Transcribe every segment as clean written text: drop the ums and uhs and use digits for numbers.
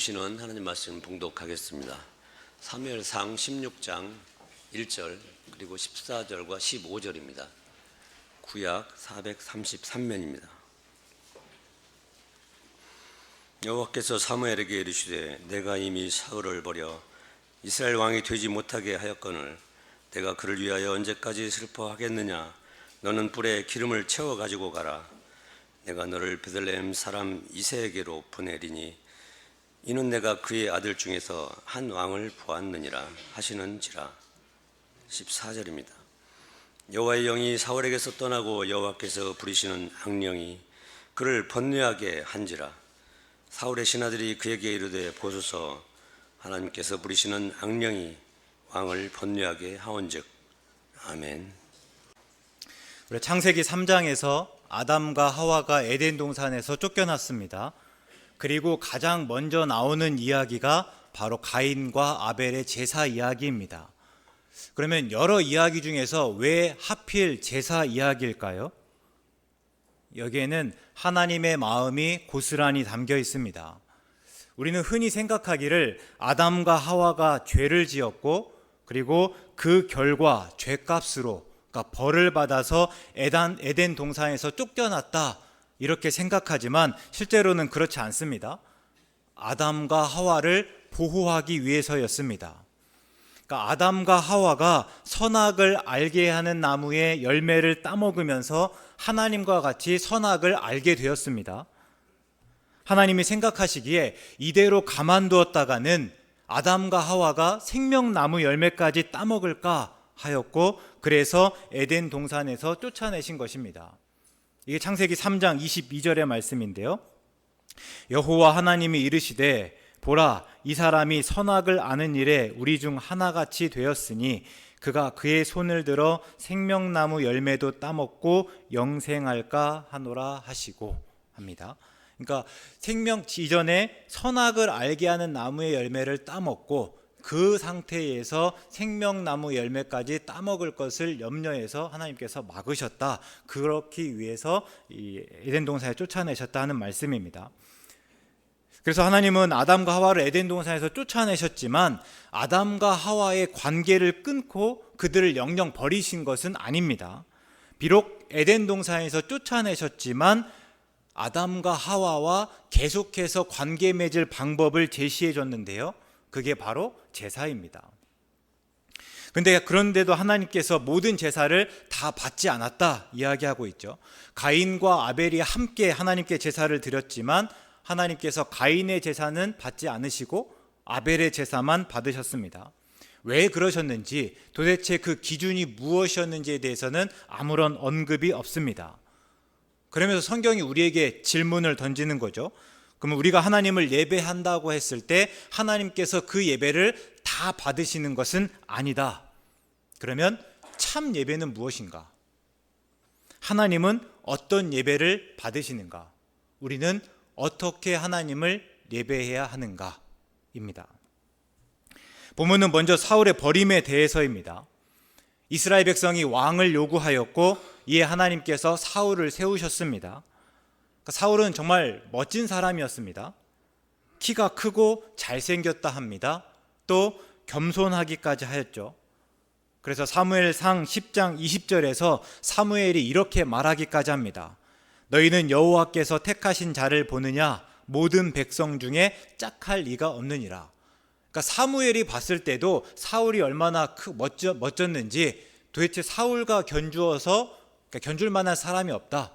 주시는 하나님 말씀 봉독하겠습니다. 사무엘상 16장 1절 그리고 14절과 15절입니다. 구약 433면입니다. 여호와께서 사무엘에게 이르시되 내가 이미 사울을 버려 이스라엘 왕이 되지 못하게 하였거늘 내가 그를 위하여 언제까지 슬퍼하겠느냐. 너는 뿔에 기름을 채워 가지고 가라. 내가 너를 베들레헴 사람 이새에게로 보내리니 이는 내가 그의 아들 중에서 한 왕을 보았느니라 하시는지라. 14절입니다. 여호와의 영이 사울에게서 떠나고 여호와께서 부리시는 악령이 그를 번뇌하게 한지라. 사울의 신하들이 그에게 이르되 보소서 하나님께서 부리시는 악령이 왕을 번뇌하게 하온즉. 아멘. 우리 창세기 3장에서 아담과 하와가 에덴 동산에서 쫓겨났습니다. 그리고 가장 먼저 나오는 이야기가 바로 가인과 아벨의 제사 이야기입니다. 그러면 여러 이야기 중에서 왜 하필 제사 이야기일까요? 여기에는 하나님의 마음이 고스란히 담겨 있습니다. 우리는 흔히 생각하기를 아담과 하와가 죄를 지었고 그리고 그 결과 죄값으로, 그러니까 벌을 받아서 에덴 동산에서 쫓겨났다 이렇게 생각하지만 실제로는 그렇지 않습니다. 아담과 하와를 보호하기 위해서였습니다. 그러니까 아담과 하와가 선악을 알게 하는 나무의 열매를 따먹으면서 하나님과 같이 선악을 알게 되었습니다. 하나님이 생각하시기에 이대로 가만두었다가는 아담과 하와가 생명나무 열매까지 따먹을까 하였고 그래서 에덴 동산에서 쫓아내신 것입니다. 이게 창세기 3장 22절의 말씀인데요. 여호와 하나님이 이르시되 보라 이 사람이 선악을 아는 일에 우리 중 하나같이 되었으니 그가 그의 손을 들어 생명나무 열매도 따먹고 영생할까 하노라 하시고 합니다. 그러니까 생명 이전에 선악을 알게 하는 나무의 열매를 따먹고 그 상태에서 생명나무 열매까지 따먹을 것을 염려해서 하나님께서 막으셨다. 그렇기 위해서 이 에덴 동산에 쫓아내셨다 하는 말씀입니다. 그래서 하나님은 아담과 하와를 에덴 동산에서 쫓아내셨지만 아담과 하와의 관계를 끊고 그들을 영영 버리신 것은 아닙니다. 비록 에덴 동산에서 쫓아내셨지만 아담과 하와와 계속해서 관계 맺을 방법을 제시해 줬는데요. 그게 바로 제사입니다. 그런데도 하나님께서 모든 제사를 다 받지 않았다 이야기하고 있죠. 가인과 아벨이 함께 하나님께 제사를 드렸지만 하나님께서 가인의 제사는 받지 않으시고 아벨의 제사만 받으셨습니다. 왜 그러셨는지 도대체 그 기준이 무엇이었는지에 대해서는 아무런 언급이 없습니다. 그러면서 성경이 우리에게 질문을 던지는 거죠. 그러면 우리가 하나님을 예배한다고 했을 때 하나님께서 그 예배를 다 받으시는 것은 아니다. 그러면 참 예배는 무엇인가? 하나님은 어떤 예배를 받으시는가? 우리는 어떻게 하나님을 예배해야 하는가입니다. 본문은 먼저 사울의 버림에 대해서입니다. 이스라엘 백성이 왕을 요구하였고 이에 하나님께서 사울을 세우셨습니다. 사울은 정말 멋진 사람이었습니다. 키가 크고 잘생겼다 합니다. 또 겸손하기까지 하였죠. 그래서 사무엘상 10장 20절에서 사무엘이 이렇게 말하기까지 합니다. 너희는 여호와께서 택하신 자를 보느냐 모든 백성 중에 짝할 리가 없느니라. 그러니까 사무엘이 봤을 때도 사울이 얼마나 멋졌는지 도대체 사울과 견주어서 견줄 만한 사람이 없다.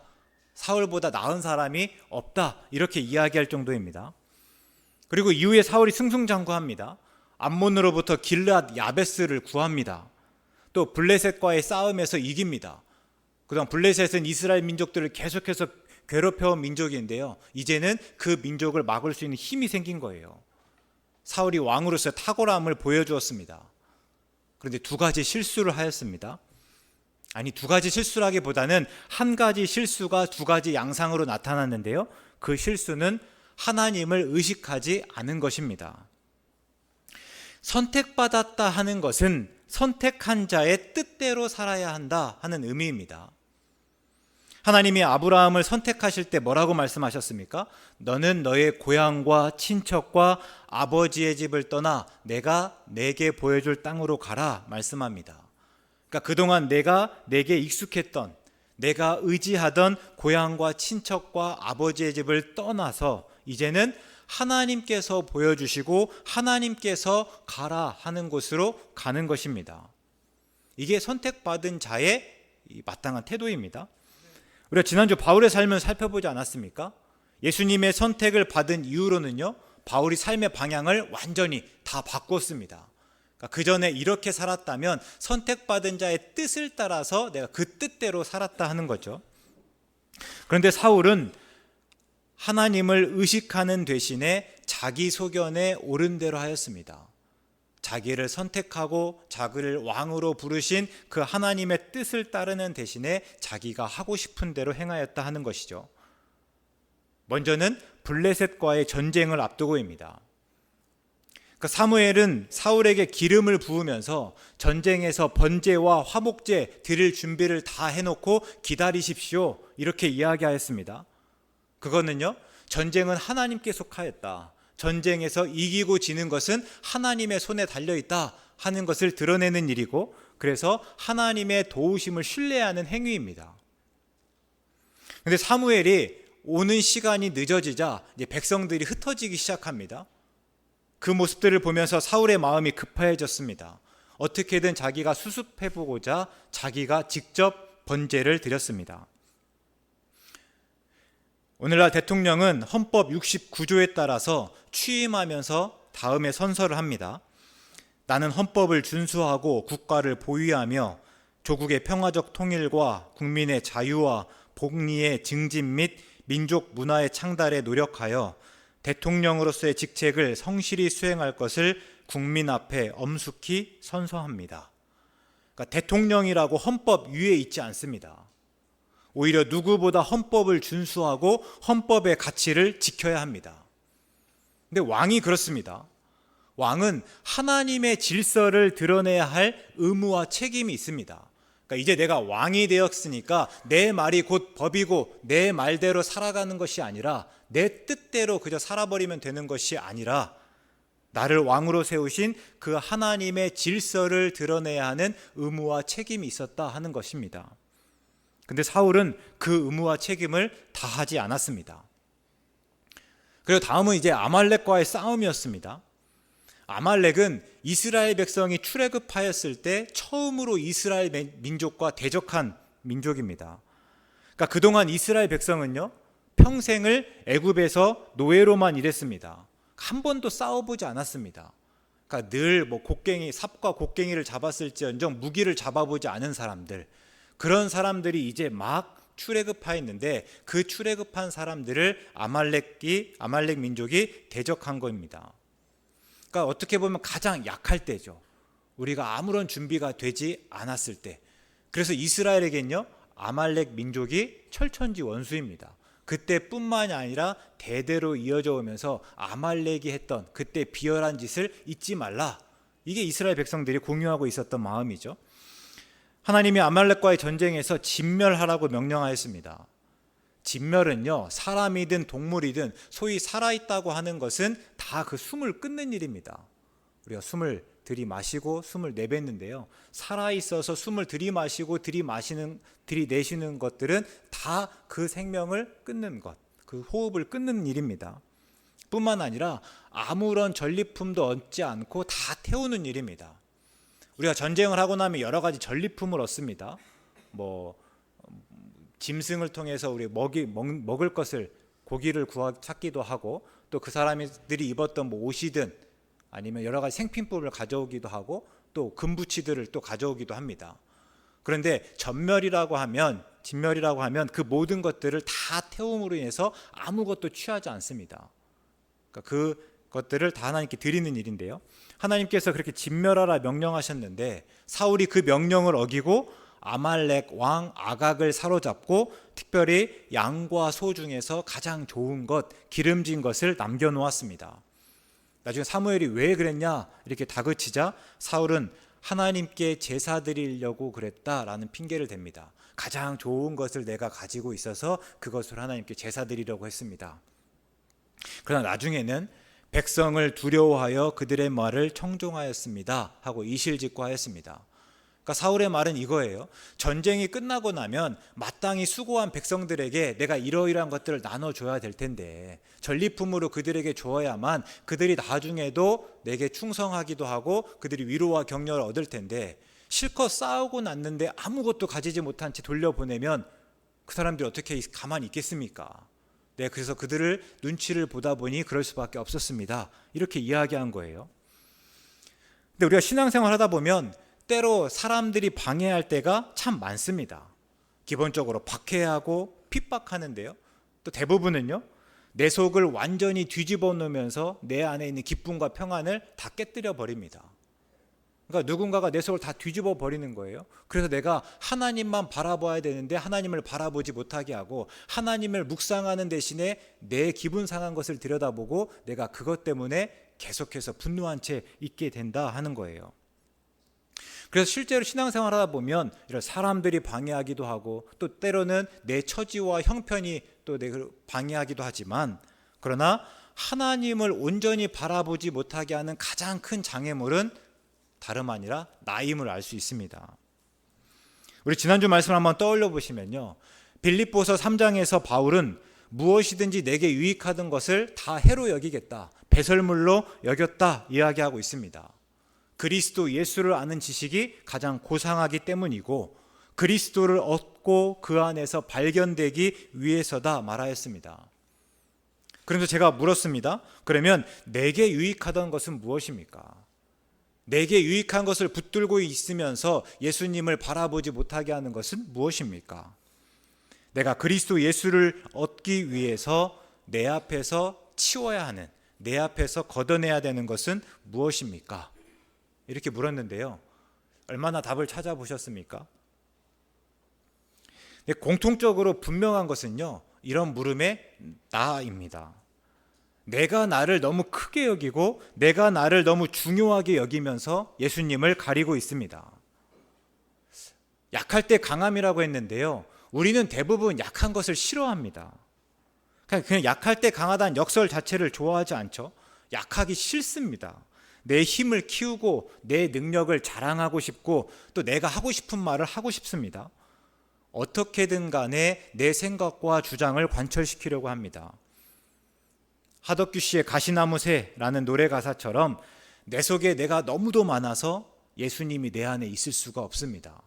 사울보다 나은 사람이 없다. 이렇게 이야기할 정도입니다. 그리고 이후에 사울이 승승장구합니다. 암몬으로부터 길르앗 야베스를 구합니다. 또 블레셋과의 싸움에서 이깁니다. 그동안 블레셋은 이스라엘 민족들을 계속해서 괴롭혀온 민족인데요. 이제는 그 민족을 막을 수 있는 힘이 생긴 거예요. 사울이 왕으로서 탁월함을 보여주었습니다. 그런데 두 가지 실수를 하였습니다. 아니, 두 가지 실수라기보다는 한 가지 실수가 두 가지 양상으로 나타났는데요. 그 실수는 하나님을 의식하지 않은 것입니다. 선택받았다 하는 것은 선택한 자의 뜻대로 살아야 한다 하는 의미입니다. 하나님이 아브라함을 선택하실 때 뭐라고 말씀하셨습니까? 너는 너의 고향과 친척과 아버지의 집을 떠나 내가 내게 보여줄 땅으로 가라 말씀합니다. 그러니까 그동안 내게 익숙했던, 내가 의지하던 고향과 친척과 아버지의 집을 떠나서 이제는 하나님께서 보여주시고 하나님께서 가라 하는 곳으로 가는 것입니다. 이게 선택받은 자의 마땅한 태도입니다. 우리가 지난주 바울의 삶을 살펴보지 않았습니까? 예수님의 선택을 받은 이후로는요, 바울이 삶의 방향을 완전히 다 바꿨습니다. 그 전에 이렇게 살았다면 선택받은 자의 뜻을 따라서 내가 그 뜻대로 살았다 하는 거죠. 그런데 사울은 하나님을 의식하는 대신에 자기 소견에 옳은 대로 하였습니다. 자기를 선택하고 자기를 왕으로 부르신 그 하나님의 뜻을 따르는 대신에 자기가 하고 싶은 대로 행하였다 하는 것이죠. 먼저는 블레셋과의 전쟁을 앞두고입니다. 사무엘은 사울에게 기름을 부으면서 전쟁에서 번제와 화목제 드릴 준비를 다 해놓고 기다리십시오 이렇게 이야기하였습니다. 그거는요, 전쟁은 하나님께 속하였다, 전쟁에서 이기고 지는 것은 하나님의 손에 달려있다 하는 것을 드러내는 일이고, 그래서 하나님의 도우심을 신뢰하는 행위입니다. 그런데 사무엘이 오는 시간이 늦어지자 이제 백성들이 흩어지기 시작합니다. 그 모습들을 보면서 사울의 마음이 급해졌습니다. 어떻게든 자기가 수습해보고자 자기가 직접 번제를 드렸습니다. 오늘날 대통령은 헌법 69조에 따라서 취임하면서 다음에 선서를 합니다. 나는 헌법을 준수하고 국가를 보위하며 조국의 평화적 통일과 국민의 자유와 복리의 증진 및 민족 문화의 창달에 노력하여 대통령으로서의 직책을 성실히 수행할 것을 국민 앞에 엄숙히 선서합니다. 그러니까 대통령이라고 헌법 위에 있지 않습니다. 오히려 누구보다 헌법을 준수하고 헌법의 가치를 지켜야 합니다. 근데 왕이 그렇습니다. 왕은 하나님의 질서를 드러내야 할 의무와 책임이 있습니다. 그러니까 이제 내가 왕이 되었으니까 내 말이 곧 법이고 내 말대로 살아가는 것이 아니라 내 뜻대로 그저 살아버리면 되는 것이 아니라 나를 왕으로 세우신 그 하나님의 질서를 드러내야 하는 의무와 책임이 있었다 하는 것입니다. 근데 사울은 그 의무와 책임을 다하지 않았습니다. 그리고 다음은 이제 아말렉과의 싸움이었습니다. 아말렉은 이스라엘 백성이 출애굽하였을 때 처음으로 이스라엘 민족과 대적한 민족입니다. 그러니까 그동안 이스라엘 백성은요, 평생을 애굽에서 노예로만 일했습니다. 한 번도 싸워보지 않았습니다. 그러니까 늘 곡괭이, 삽과 곡괭이를 잡았을지언정 무기를 잡아보지 않은 사람들, 그런 사람들이 이제 막 출애굽하였는데 그 출애굽한 사람들을 아말렉 민족이 대적한 겁니다. 그러니까 어떻게 보면 가장 약할 때죠. 우리가 아무런 준비가 되지 않았을 때. 그래서 이스라엘에겐요, 아말렉 민족이 철천지 원수입니다. 그때뿐만이 아니라 대대로 이어져 오면서 아말렉이 했던 그때 비열한 짓을 잊지 말라. 이게 이스라엘 백성들이 공유하고 있었던 마음이죠. 하나님이 아말렉과의 전쟁에서 진멸하라고 명령하였습니다. 진멸은요, 사람이든 동물이든 소위 살아있다고 하는 것은 다 그 숨을 끊는 일입니다. 우리가 숨을 들이마시고 숨을 내뱉는데요, 살아있어서 숨을 들이마시고 들이내쉬는 것들은 다 그 생명을 끊는 것, 그 호흡을 끊는 일입니다. 뿐만 아니라 아무런 전리품도 얻지 않고 다 태우는 일입니다. 우리가 전쟁을 하고 나면 여러 가지 전리품을 얻습니다. 짐승을 통해서 우리 먹을 것을, 고기를 찾기도 하고, 또 그 사람들이 입었던 옷이든 아니면 여러 가지 생필품을 가져오기도 하고, 또 금부치들을 또 가져오기도 합니다. 그런데 진멸이라고 하면 그 모든 것들을 다 태움으로 인해서 아무것도 취하지 않습니다. 그러니까 그것들을 다 하나님께 드리는 일인데요, 하나님께서 그렇게 진멸하라 명령하셨는데 사울이 그 명령을 어기고 아말렉 왕 아각을 사로잡고 특별히 양과 소 중에서 가장 좋은 것, 기름진 것을 남겨놓았습니다. 나중에 사무엘이 왜 그랬냐 이렇게 다그치자 사울은 하나님께 제사 드리려고 그랬다라는 핑계를 댑니다. 가장 좋은 것을 내가 가지고 있어서 그것을 하나님께 제사 드리려고 했습니다. 그러나 나중에는 백성을 두려워하여 그들의 말을 청종하였습니다 하고 이실직고하였습니다. 그러니까 사울의 말은 이거예요. 전쟁이 끝나고 나면 마땅히 수고한 백성들에게 내가 이러이러한 것들을 나눠줘야 될 텐데 전리품으로 그들에게 주어야만 그들이 나중에도 내게 충성하기도 하고 그들이 위로와 격려를 얻을 텐데 실컷 싸우고 났는데 아무것도 가지지 못한 채 돌려보내면 그 사람들이 어떻게 가만히 있겠습니까? 네, 그래서 그들을 눈치를 보다 보니 그럴 수밖에 없었습니다. 이렇게 이야기한 거예요. 근데 우리가 신앙생활 하다 보면 때로 사람들이 방해할 때가 참 많습니다. 기본적으로 박해하고 핍박하는데요. 또 대부분은요, 내 속을 완전히 뒤집어 놓으면서 내 안에 있는 기쁨과 평안을 다 깨뜨려 버립니다. 그러니까 누군가가 내 속을 다 뒤집어 버리는 거예요. 그래서 내가 하나님만 바라봐야 되는데 하나님을 바라보지 못하게 하고 하나님을 묵상하는 대신에 내 기분 상한 것을 들여다보고 내가 그것 때문에 계속해서 분노한 채 있게 된다 하는 거예요. 그래서 실제로 신앙생활 하다 보면 이런 사람들이 방해하기도 하고 또 때로는 내 처지와 형편이 또 내가 방해하기도 하지만 그러나 하나님을 온전히 바라보지 못하게 하는 가장 큰 장애물은 다름 아니라 나임을 알 수 있습니다. 우리 지난주 말씀을 한번 떠올려 보시면요. 빌립보서 3장에서 바울은 무엇이든지 내게 유익하던 것을 다 해로 여기겠다, 배설물로 여겼다 이야기하고 있습니다. 그리스도 예수를 아는 지식이 가장 고상하기 때문이고 그리스도를 얻고 그 안에서 발견되기 위해서다 말하였습니다. 그래서 제가 물었습니다. 그러면 내게 유익하던 것은 무엇입니까? 내게 유익한 것을 붙들고 있으면서 예수님을 바라보지 못하게 하는 것은 무엇입니까? 내가 그리스도 예수를 얻기 위해서 내 앞에서 치워야 하는, 내 앞에서 걷어내야 되는 것은 무엇입니까? 이렇게 물었는데요. 얼마나 답을 찾아보셨습니까? 공통적으로 분명한 것은요, 이런 물음의 나입니다. 내가 나를 너무 크게 여기고 내가 나를 너무 중요하게 여기면서 예수님을 가리고 있습니다. 약할 때 강함이라고 했는데요. 우리는 대부분 약한 것을 싫어합니다. 그냥 약할 때 강하다는 역설 자체를 좋아하지 않죠. 약하기 싫습니다. 내 힘을 키우고 내 능력을 자랑하고 싶고 또 내가 하고 싶은 말을 하고 싶습니다. 어떻게든 간에 내 생각과 주장을 관철시키려고 합니다. 하덕규 씨의 가시나무새라는 노래 가사처럼 내 속에 내가 너무도 많아서 예수님이 내 안에 있을 수가 없습니다.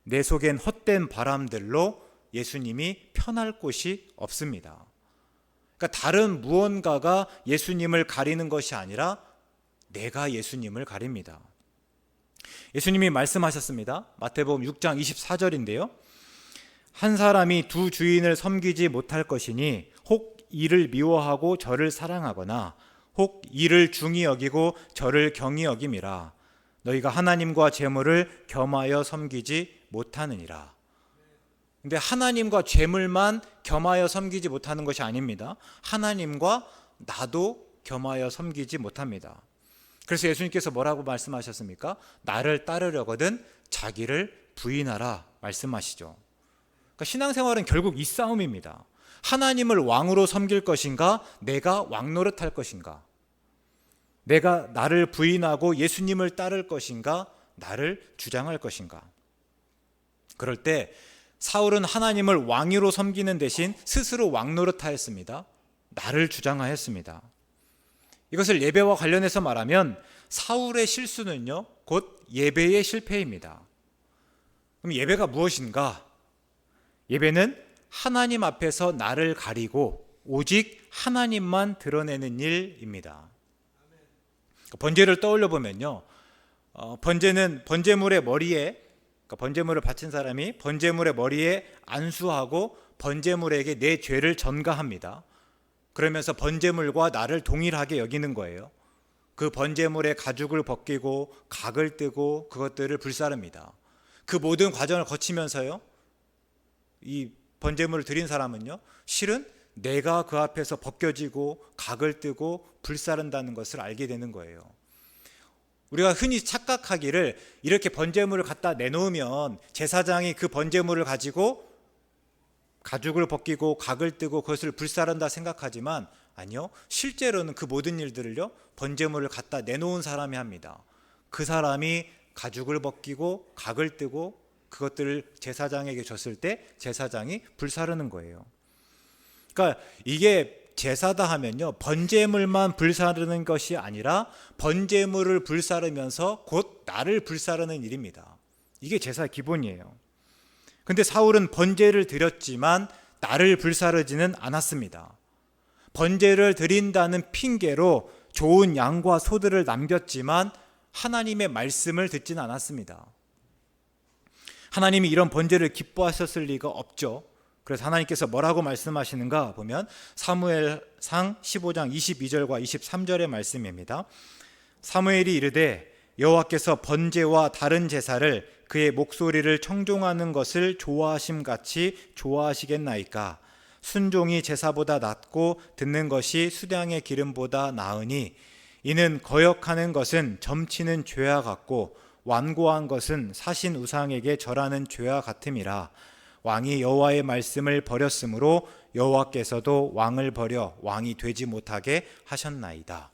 내 속엔 헛된 바람들로 예수님이 편할 곳이 없습니다. 그러니까 다른 무언가가 예수님을 가리는 것이 아니라 내가 예수님을 가립니다. 예수님이 말씀하셨습니다. 마태복음 6장 24절인데요. 한 사람이 두 주인을 섬기지 못할 것이니 혹 이를 미워하고 저를 사랑하거나 혹 이를 중히 여기고 저를 경히 여김이라. 너희가 하나님과 재물을 겸하여 섬기지 못하느니라. 근데 하나님과 재물만 겸하여 섬기지 못하는 것이 아닙니다. 하나님과 나도 겸하여 섬기지 못합니다. 그래서 예수님께서 뭐라고 말씀하셨습니까? 나를 따르려거든 자기를 부인하라 말씀하시죠. 그러니까 신앙생활은 결국 이 싸움입니다. 하나님을 왕으로 섬길 것인가, 내가 왕노릇할 것인가, 내가 나를 부인하고 예수님을 따를 것인가, 나를 주장할 것인가. 그럴 때 사울은 하나님을 왕으로 섬기는 대신 스스로 왕노릇하였습니다. 나를 주장하였습니다. 이것을 예배와 관련해서 말하면 사울의 실수는요, 곧 예배의 실패입니다. 그럼 예배가 무엇인가? 예배는 하나님 앞에서 나를 가리고 오직 하나님만 드러내는 일입니다. 번제를 떠올려 보면요, 번제는 번제물의 머리에, 그러니까 번제물을 바친 사람이 번제물의 머리에 안수하고 번제물에게 내 죄를 전가합니다. 그러면서 번제물과 나를 동일하게 여기는 거예요. 그 번제물의 가죽을 벗기고 각을 뜨고 그것들을 불사릅니다. 그 모든 과정을 거치면서요, 이 번제물을 드린 사람은요, 실은 내가 그 앞에서 벗겨지고 각을 뜨고 불사른다는 것을 알게 되는 거예요. 우리가 흔히 착각하기를 이렇게 번제물을 갖다 내놓으면 제사장이 그 번제물을 가지고 가죽을 벗기고 각을 뜨고 그것을 불사른다 생각하지만 아니요. 실제로는 그 모든 일들을요, 번제물을 갖다 내놓은 사람이 합니다. 그 사람이 가죽을 벗기고 각을 뜨고 그것들을 제사장에게 줬을 때 제사장이 불사르는 거예요. 그러니까 이게 제사다 하면요, 번제물만 불사르는 것이 아니라 번제물을 불사르면서 곧 나를 불사르는 일입니다. 이게 제사의 기본이에요. 근데 사울은 번제를 드렸지만 나를 불사르지는 않았습니다. 번제를 드린다는 핑계로 좋은 양과 소들을 남겼지만 하나님의 말씀을 듣지는 않았습니다. 하나님이 이런 번제를 기뻐하셨을 리가 없죠. 그래서 하나님께서 뭐라고 말씀하시는가 보면 사무엘상 15장 22절과 23절의 말씀입니다. 사무엘이 이르되 여호와께서 번제와 다른 제사를 그의 목소리를 청종하는 것을 좋아하심같이 좋아하시겠나이까. 순종이 제사보다 낫고 듣는 것이 수량의 기름보다 나으니 이는 거역하는 것은 점치는 죄와 같고 완고한 것은 사신 우상에게 절하는 죄와 같음이라. 왕이 여호와의 말씀을 버렸으므로 여호와께서도 왕을 버려 왕이 되지 못하게 하셨나이다.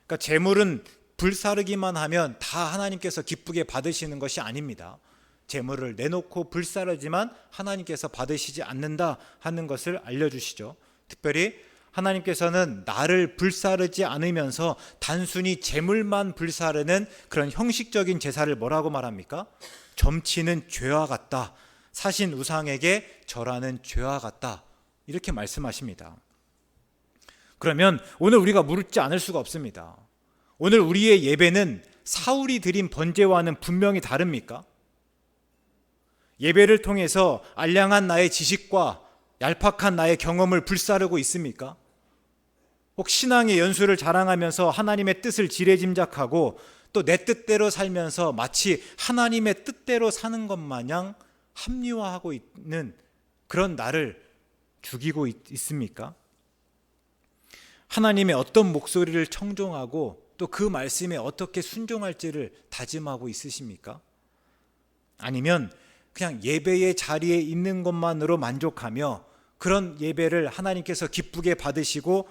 그러니까 제물은 불사르기만 하면 다 하나님께서 기쁘게 받으시는 것이 아닙니다. 제물을 내놓고 불사르지만 하나님께서 받으시지 않는다 하는 것을 알려주시죠. 특별히 하나님께서는 나를 불사르지 않으면서 단순히 제물만 불사르는 그런 형식적인 제사를 뭐라고 말합니까? 점치는 죄와 같다. 사신 우상에게 절하는 죄와 같다. 이렇게 말씀하십니다. 그러면 오늘 우리가 묻지 않을 수가 없습니다. 오늘 우리의 예배는 사울이 드린 번제와는 분명히 다릅니까? 예배를 통해서 알량한 나의 지식과 얄팍한 나의 경험을 불사르고 있습니까? 혹 신앙의 연수를 자랑하면서 하나님의 뜻을 지레짐작하고 또 내 뜻대로 살면서 마치 하나님의 뜻대로 사는 것 마냥 합리화하고 있는 그런 나를 죽이고 있습니까? 하나님의 어떤 목소리를 청종하고 또 그 말씀에 어떻게 순종할지를 다짐하고 있으십니까? 아니면 그냥 예배의 자리에 있는 것만으로 만족하며 그런 예배를 하나님께서 기쁘게 받으시고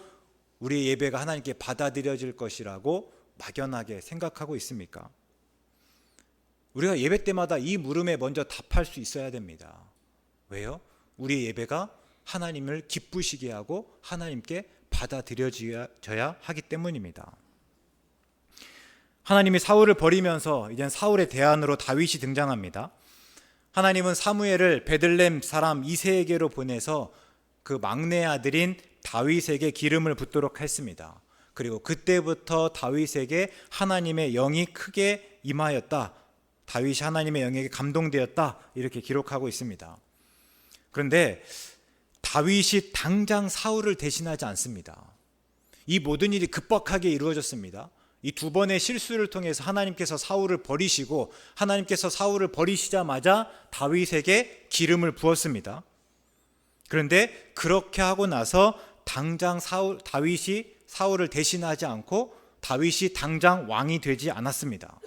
우리의 예배가 하나님께 받아들여질 것이라고 막연하게 생각하고 있습니까? 우리가 예배 때마다 이 물음에 먼저 답할 수 있어야 됩니다. 왜요? 우리의 예배가 하나님을 기쁘시게 하고 하나님께 받아들여져야 하기 때문입니다. 하나님이 사울을 버리면서 이제 사울의 대안으로 다윗이 등장합니다. 하나님은 사무엘을 베들레헴 사람 이새에게로 보내서 그 막내 아들인 다윗에게 기름을 붓도록 했습니다. 그리고 그때부터 다윗에게 하나님의 영이 크게 임하였다. 다윗이 하나님의 영에게 감동되었다. 이렇게 기록하고 있습니다. 그런데 다윗이 당장 사울을 대신하지 않습니다. 이 모든 일이 급박하게 이루어졌습니다. 이 두 번의 실수를 통해서 하나님께서 사울을 버리시고 하나님께서 사울을 버리시자마자 다윗에게 기름을 부었습니다. 그런데 그렇게 하고 나서 당장 다윗이 사울을 대신하지 않고 다윗이 당장 왕이 되지 않았습니다.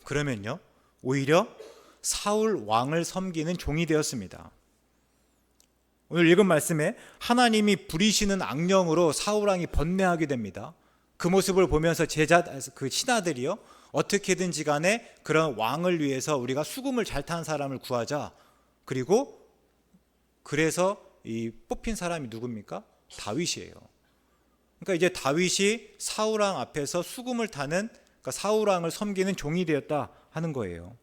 그러면요, 오히려 사울 왕을 섬기는 종이 되었습니다. 오늘 읽은 말씀에 하나님이 부리시는 악령으로 사울 왕이 번뇌하게 됩니다. 그 모습을 보면서 그 신하들이요, 어떻게든지 간에 그런 왕을 위해서 우리가 수금을 잘 타는 사람을 구하자. 그리고 그래서 이 뽑힌 사람이 누굽니까? 다윗이에요. 그러니까 이제 다윗이 사울 왕 앞에서 수금을 타는, 그러니까 사울 왕을 섬기는 종이 되었다 하는 거예요.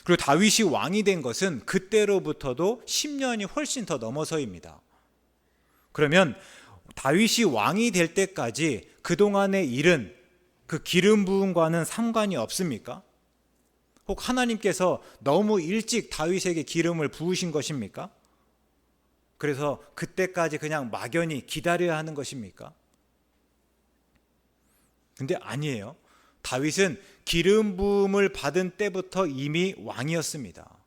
그리고 다윗이 왕이 된 것은 그때로부터도 10년이 훨씬 더 넘어서입니다. 그러면 다윗이 왕이 될 때까지 그동안의 일은 그 기름 부음과는 상관이 없습니까? 혹 하나님께서 너무 일찍 다윗에게 기름을 부으신 것입니까? 그래서 그때까지 그냥 막연히 기다려야 하는 것입니까? 근데 아니에요. 다윗은 기름 부음을 받은 때부터 이미 왕이었습니다.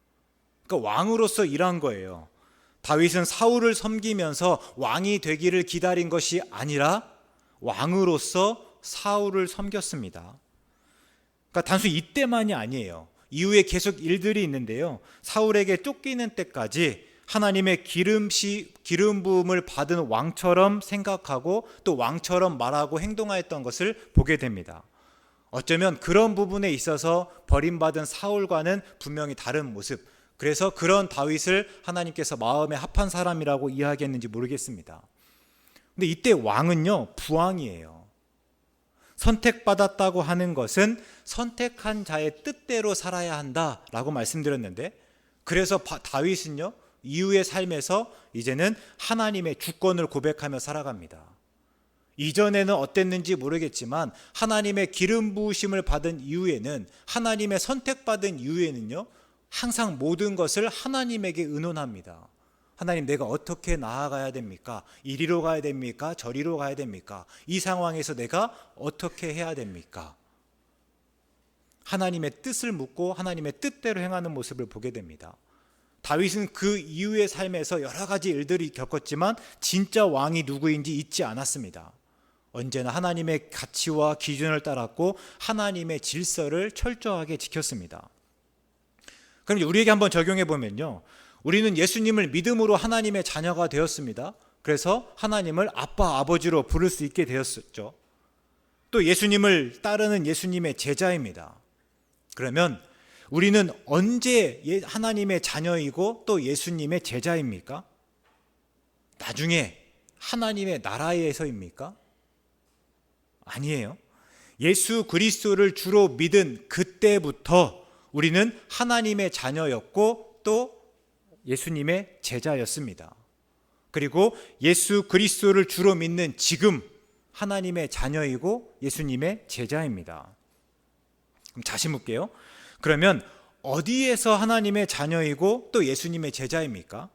그러니까 왕으로서 일한 거예요. 다윗은 사울을 섬기면서 왕이 되기를 기다린 것이 아니라 왕으로서 사울을 섬겼습니다. 그러니까 단순히 이때만이 아니에요. 이후에 계속 일들이 있는데요. 사울에게 쫓기는 때까지 하나님의 기름 부음을 받은 왕처럼 생각하고 또 왕처럼 말하고 행동하였던 것을 보게 됩니다. 어쩌면 그런 부분에 있어서 버림받은 사울과는 분명히 다른 모습, 그래서 그런 다윗을 하나님께서 마음에 합한 사람이라고 이야기했는지 모르겠습니다. 근데 이때 왕은요, 부왕이에요. 선택받았다고 하는 것은 선택한 자의 뜻대로 살아야 한다라고 말씀드렸는데, 그래서 다윗은요, 이후의 삶에서 이제는 하나님의 주권을 고백하며 살아갑니다. 이전에는 어땠는지 모르겠지만 하나님의 기름 부으심을 받은 이후에는, 하나님의 선택받은 이후에는요, 항상 모든 것을 하나님에게 의논합니다. 하나님, 내가 어떻게 나아가야 됩니까? 이리로 가야 됩니까? 저리로 가야 됩니까? 이 상황에서 내가 어떻게 해야 됩니까? 하나님의 뜻을 묻고 하나님의 뜻대로 행하는 모습을 보게 됩니다. 다윗은 그 이후의 삶에서 여러 가지 일들이 겪었지만 진짜 왕이 누구인지 잊지 않았습니다. 언제나 하나님의 가치와 기준을 따랐고 하나님의 질서를 철저하게 지켰습니다. 그럼 우리에게 한번 적용해 보면요, 우리는 예수님을 믿음으로 하나님의 자녀가 되었습니다. 그래서 하나님을 아빠, 아버지로 부를 수 있게 되었죠. 또 예수님을 따르는 예수님의 제자입니다. 그러면 우리는 언제 하나님의 자녀이고 또 예수님의 제자입니까? 나중에 하나님의 나라에서입니까? 아니에요. 예수 그리스도를 주로 믿은 그때부터 우리는 하나님의 자녀였고 또 예수님의 제자였습니다. 그리고 예수 그리스도를 주로 믿는 지금 하나님의 자녀이고 예수님의 제자입니다. 그럼 다시 묻게요. 그러면 어디에서 하나님의 자녀이고 또 예수님의 제자입니까?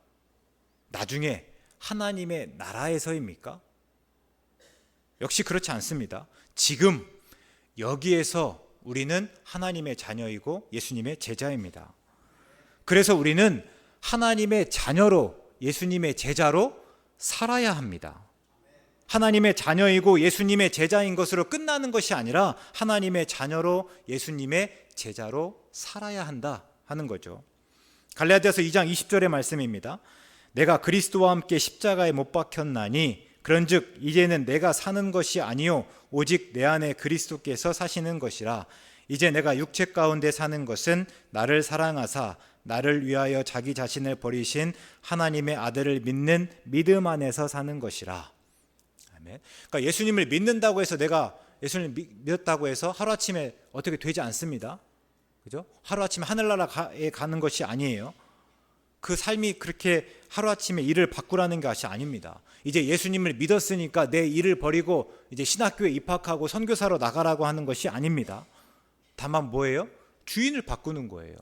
나중에 하나님의 나라에서입니까? 역시 그렇지 않습니다. 지금 여기에서 우리는 하나님의 자녀이고 예수님의 제자입니다. 그래서 우리는 하나님의 자녀로 예수님의 제자로 살아야 합니다. 하나님의 자녀이고 예수님의 제자인 것으로 끝나는 것이 아니라 하나님의 자녀로 예수님의 제자로 살아야 한다 하는 거죠. 갈라디아서 2장 20절의 말씀입니다. 내가 그리스도와 함께 십자가에 못 박혔나니 그런즉 이제는 내가 사는 것이 아니요 오직 내 안에 그리스도께서 사시는 것이라. 이제 내가 육체 가운데 사는 것은 나를 사랑하사 나를 위하여 자기 자신을 버리신 하나님의 아들을 믿는 믿음 안에서 사는 것이라. 아멘. 그러니까 예수님을 믿는다고 해서 내가 예수님을 믿었다고 해서 하루아침에 어떻게 되지 않습니다. 그죠? 하루아침에 하늘나라에 가는 것이 아니에요. 그 삶이 그렇게 하루아침에 일을 바꾸라는 것이 아닙니다. 이제 예수님을 믿었으니까 내 일을 버리고 이제 신학교에 입학하고 선교사로 나가라고 하는 것이 아닙니다. 다만 뭐예요? 주인을 바꾸는 거예요.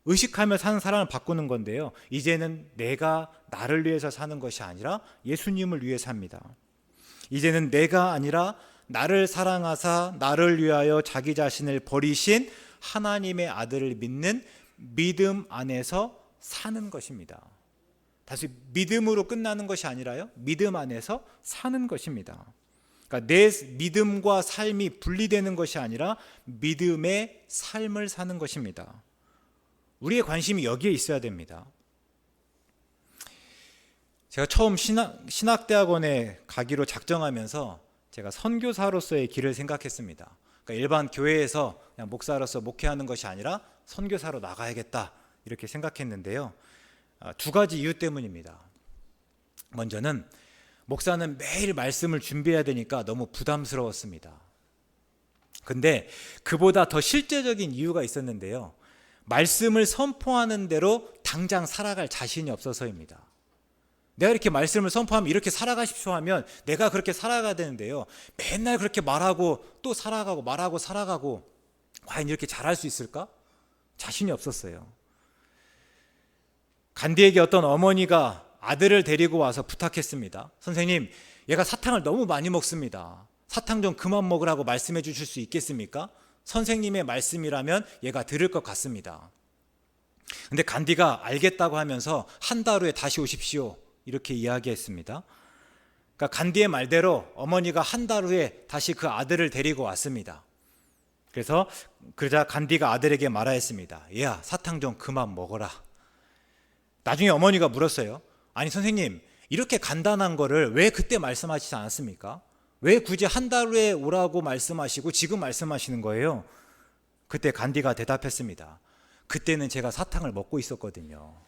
의식하며 사는 사람을 바꾸는 건데요. 이제는 내가 나를 위해서 사는 것이 아니라 예수님을 위해 삽니다. 이제는 내가 아니라 나를 사랑하사 나를 위하여 자기 자신을 버리신 하나님의 아들을 믿는 믿음 안에서 사는 것입니다. 다시 믿음으로 끝나는 것이 아니라요, 믿음 안에서 사는 것입니다. 그러니까 내 믿음과 삶이 분리되는 것이 아니라 믿음의 삶을 사는 것입니다. 우리의 관심이 여기에 있어야 됩니다. 제가 처음 신학대학원에 가기로 작정하면서 제가 선교사로서의 길을 생각했습니다. 그러니까 일반 교회에서 그냥 목사로서 목회하는 것이 아니라 선교사로 나가야겠다 이렇게 생각했는데요. 두 가지 이유 때문입니다. 먼저는 목사는 매일 말씀을 준비해야 되니까 너무 부담스러웠습니다. 근데 그보다 더 실제적인 이유가 있었는데요. 말씀을 선포하는 대로 당장 살아갈 자신이 없어서입니다. 내가 이렇게 말씀을 선포하면 이렇게 살아가십시오 하면 내가 그렇게 살아가야 되는데요. 맨날 그렇게 말하고 또 살아가고 말하고 살아가고 과연 이렇게 잘할 수 있을까? 자신이 없었어요. 간디에게 어떤 어머니가 아들을 데리고 와서 부탁했습니다. 선생님, 얘가 사탕을 너무 많이 먹습니다. 사탕 좀 그만 먹으라고 말씀해 주실 수 있겠습니까? 선생님의 말씀이라면 얘가 들을 것 같습니다. 근데 간디가 알겠다고 하면서 한 달 후에 다시 오십시오 이렇게 이야기했습니다. 그러니까 간디의 말대로 어머니가 한 달 후에 다시 그 아들을 데리고 왔습니다. 그래서 그러자 간디가 아들에게 말하였습니다. 얘야, 사탕 좀 그만 먹어라. 나중에 어머니가 물었어요. 아니 선생님, 이렇게 간단한 거를 왜 그때 말씀하시지 않았습니까? 왜 굳이 한 달 후에 오라고 말씀하시고 지금 말씀하시는 거예요? 그때 간디가 대답했습니다. 그때는 제가 사탕을 먹고 있었거든요.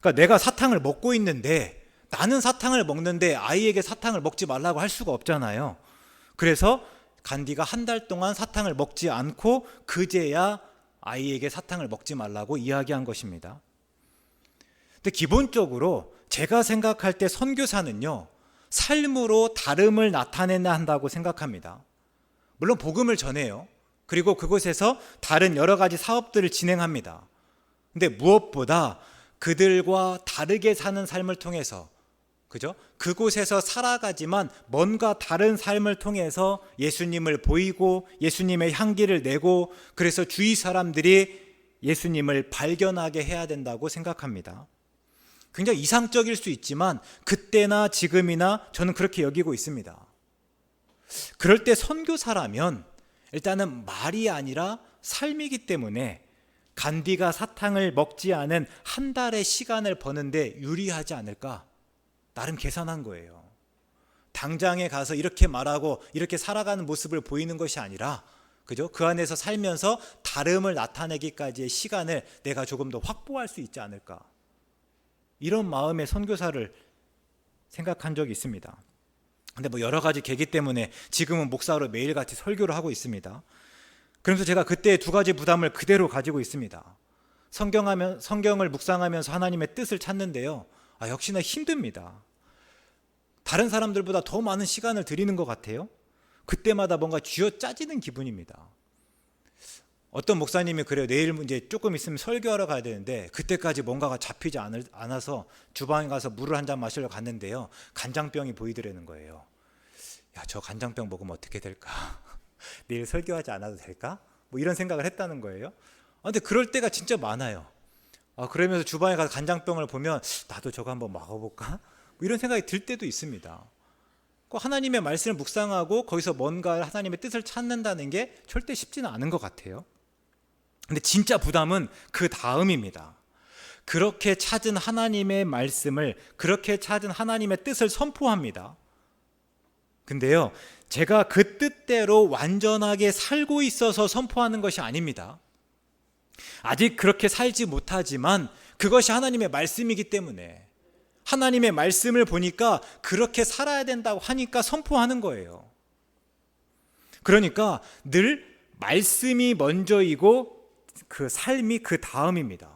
그러니까 내가 사탕을 먹고 있는데, 나는 사탕을 먹는데 아이에게 사탕을 먹지 말라고 할 수가 없잖아요. 그래서 간디가 한 달 동안 사탕을 먹지 않고 그제야 아이에게 사탕을 먹지 말라고 이야기한 것입니다. 근데 기본적으로 제가 생각할 때 선교사는요, 삶으로 다름을 나타내야 한다고 생각합니다. 물론 복음을 전해요. 그리고 그곳에서 다른 여러 가지 사업들을 진행합니다. 근데 무엇보다 그들과 다르게 사는 삶을 통해서, 그죠? 그곳에서 살아가지만 뭔가 다른 삶을 통해서 예수님을 보이고 예수님의 향기를 내고, 그래서 주위 사람들이 예수님을 발견하게 해야 된다고 생각합니다. 굉장히 이상적일 수 있지만 그때나 지금이나 저는 그렇게 여기고 있습니다. 그럴 때 선교사라면 일단은 말이 아니라 삶이기 때문에 간디가 사탕을 먹지 않은 한 달의 시간을 버는데 유리하지 않을까? 나름 계산한 거예요. 당장에 가서 이렇게 말하고 이렇게 살아가는 모습을 보이는 것이 아니라, 그죠? 그 안에서 살면서 다름을 나타내기까지의 시간을 내가 조금 더 확보할 수 있지 않을까? 이런 마음의 선교사를 생각한 적이 있습니다. 근데 뭐 여러 가지 계기 때문에 지금은 목사로 매일같이 설교를 하고 있습니다. 그러면서 제가 그때 두 가지 부담을 그대로 가지고 있습니다. 성경을 묵상하면서 하나님의 뜻을 찾는데요, 역시나 힘듭니다. 다른 사람들보다 더 많은 시간을 들이는 것 같아요. 그때마다 뭔가 쥐어짜지는 기분입니다. 어떤 목사님이 그래요. 내일 이제 조금 있으면 설교하러 가야 되는데 그때까지 뭔가가 잡히지 않아서 주방에 가서 물을 한 잔 마시러 갔는데요, 간장병이 보이더라는 거예요. 야, 저 간장병 먹으면 어떻게 될까? 내일 설교하지 않아도 될까? 뭐 이런 생각을 했다는 거예요. 근데 그럴 때가 진짜 많아요. 그러면서 주방에 가서 간장병을 보면 나도 저거 한번 먹어볼까? 뭐 이런 생각이 들 때도 있습니다. 하나님의 말씀을 묵상하고 거기서 뭔가 하나님의 뜻을 찾는다는 게 절대 쉽지는 않은 것 같아요. 근데 진짜 부담은 그 다음입니다. 그렇게 찾은 하나님의 말씀을, 그렇게 찾은 하나님의 뜻을 선포합니다. 근데요, 제가 그 뜻대로 완전하게 살고 있어서 선포하는 것이 아닙니다. 아직 그렇게 살지 못하지만 그것이 하나님의 말씀이기 때문에, 하나님의 말씀을 보니까 그렇게 살아야 된다고 하니까 선포하는 거예요. 그러니까 늘 말씀이 먼저이고 그 삶이 그 다음입니다.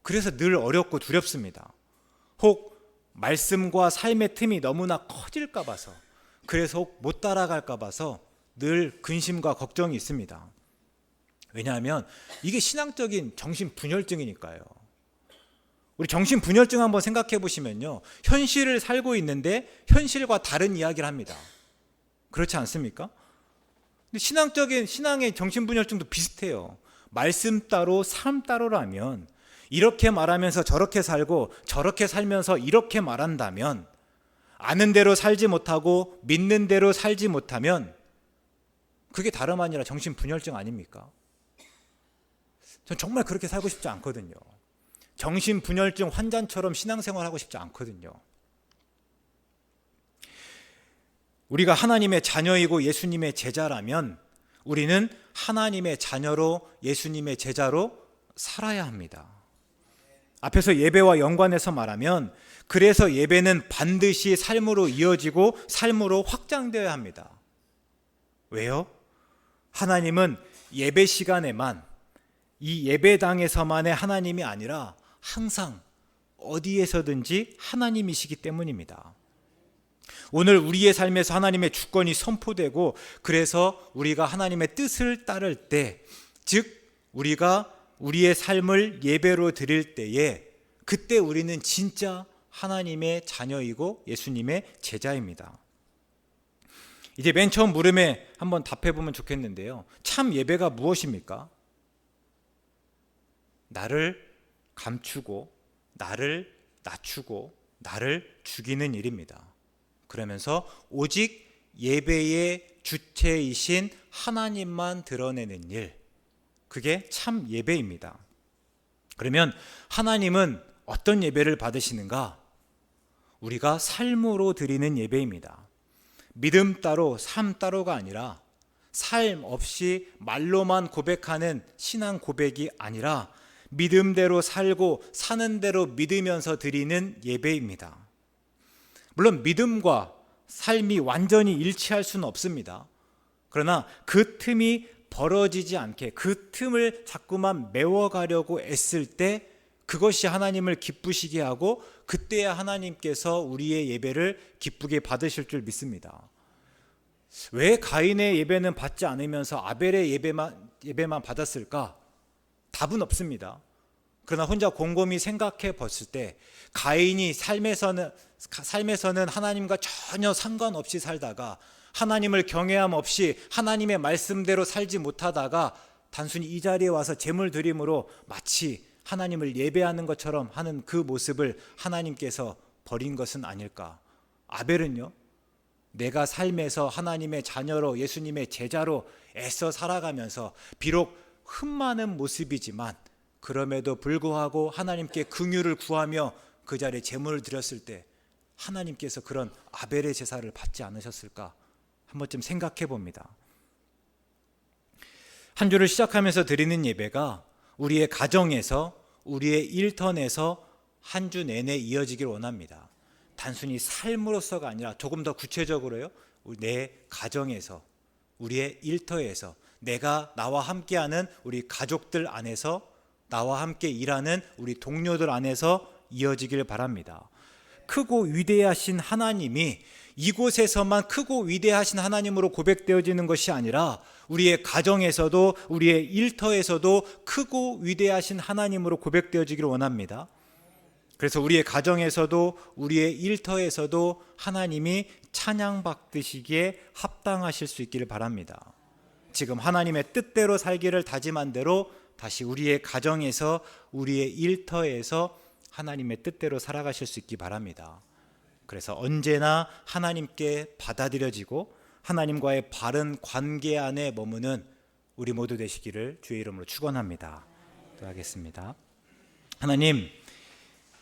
그래서 늘 어렵고 두렵습니다. 혹 말씀과 삶의 틈이 너무나 커질까 봐서, 그래서 혹 못 따라갈까 봐서 늘 근심과 걱정이 있습니다. 왜냐하면 이게 신앙적인 정신분열증이니까요. 우리 정신분열증 한번 생각해 보시면요, 현실을 살고 있는데 현실과 다른 이야기를 합니다. 그렇지 않습니까? 근데 신앙의 정신분열증도 비슷해요. 말씀 따로 삶 따로라면, 이렇게 말하면서 저렇게 살고 저렇게 살면서 이렇게 말한다면, 아는 대로 살지 못하고 믿는 대로 살지 못하면 그게 다름 아니라 정신분열증 아닙니까? 전 정말 그렇게 살고 싶지 않거든요. 정신분열증 환자처럼 신앙생활하고 싶지 않거든요. 우리가 하나님의 자녀이고 예수님의 제자라면 우리는 하나님의 자녀로 예수님의 제자로 살아야 합니다. 앞에서 예배와 연관해서 말하면, 그래서 예배는 반드시 삶으로 이어지고 삶으로 확장되어야 합니다. 왜요? 하나님은 예배 시간에만, 이 예배당에서만의 하나님이 아니라 항상 어디에서든지 하나님이시기 때문입니다. 오늘 우리의 삶에서 하나님의 주권이 선포되고, 그래서 우리가 하나님의 뜻을 따를 때, 즉 우리가 우리의 삶을 예배로 드릴 때에, 그때 우리는 진짜 하나님의 자녀이고 예수님의 제자입니다. 이제 맨 처음 물음에 한번 답해 보면 좋겠는데요, 참 예배가 무엇입니까? 나를 감추고 나를 낮추고 나를 죽이는 일입니다. 그러면서 오직 예배의 주체이신 하나님만 드러내는 일, 그게 참 예배입니다. 그러면 하나님은 어떤 예배를 받으시는가? 우리가 삶으로 드리는 예배입니다. 믿음 따로 삶 따로가 아니라, 삶 없이 말로만 고백하는 신앙 고백이 아니라 믿음대로 살고 사는 대로 믿으면서 드리는 예배입니다. 물론 믿음과 삶이 완전히 일치할 수는 없습니다. 그러나 그 틈이 벌어지지 않게, 그 틈을 자꾸만 메워가려고 애쓸 때 그것이 하나님을 기쁘시게 하고, 그때야 하나님께서 우리의 예배를 기쁘게 받으실 줄 믿습니다. 왜 가인의 예배는 받지 않으면서 아벨의 예배만 받았을까? 답은 없습니다. 그러나 혼자 곰곰이 생각해 봤을 때, 가인이 삶에서는 하나님과 전혀 상관없이 살다가, 하나님을 경외함 없이 하나님의 말씀대로 살지 못하다가 단순히 이 자리에 와서 제물 드림으로 마치 하나님을 예배하는 것처럼 하는 그 모습을 하나님께서 버린 것은 아닐까? 아벨은요, 내가 삶에서 하나님의 자녀로, 예수님의 제자로 애써 살아가면서 비록 흠많은 모습이지만 그럼에도 불구하고 하나님께 긍휼을 구하며 그 자리에 제물을 드렸을 때 하나님께서 그런 아벨의 제사를 받지 않으셨을까? 한 번쯤 생각해 봅니다. 한 주를 시작하면서 드리는 예배가 우리의 가정에서, 우리의 일터에서 한 주 내내 이어지길 원합니다. 단순히 삶으로서가 아니라 조금 더 구체적으로요, 내 가정에서, 우리의 일터에서, 내가 나와 함께하는 우리 가족들 안에서, 나와 함께 일하는 우리 동료들 안에서 이어지길 바랍니다. 크고 위대하신 하나님이 이곳에서만 크고 위대하신 하나님으로 고백되어지는 것이 아니라 우리의 가정에서도, 우리의 일터에서도 크고 위대하신 하나님으로 고백되어지기를 원합니다. 그래서 우리의 가정에서도, 우리의 일터에서도 하나님이 찬양받으시기에 합당하실 수 있기를 바랍니다. 지금 하나님의 뜻대로 살기를 다짐한 대로 다시 우리의 가정에서, 우리의 일터에서 하나님의 뜻대로 살아가실 수 있기 바랍니다. 그래서 언제나 하나님께 받아들여지고 하나님과의 바른 관계 안에 머무는 우리 모두 되시기를 주의 이름으로 축원합니다. 기도하겠습니다. 하나님,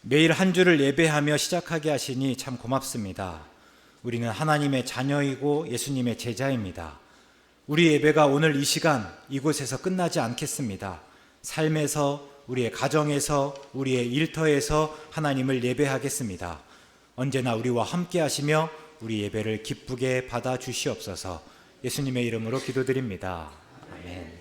매일 한 주를 예배하며 시작하게 하시니 참 고맙습니다. 우리는 하나님의 자녀이고 예수님의 제자입니다. 우리 예배가 오늘 이 시간 이곳에서 끝나지 않겠습니다. 삶에서, 우리의 가정에서, 우리의 일터에서 하나님을 예배하겠습니다. 언제나 우리와 함께 하시며 우리 예배를 기쁘게 받아 주시옵소서. 예수님의 이름으로 기도드립니다. 아멘.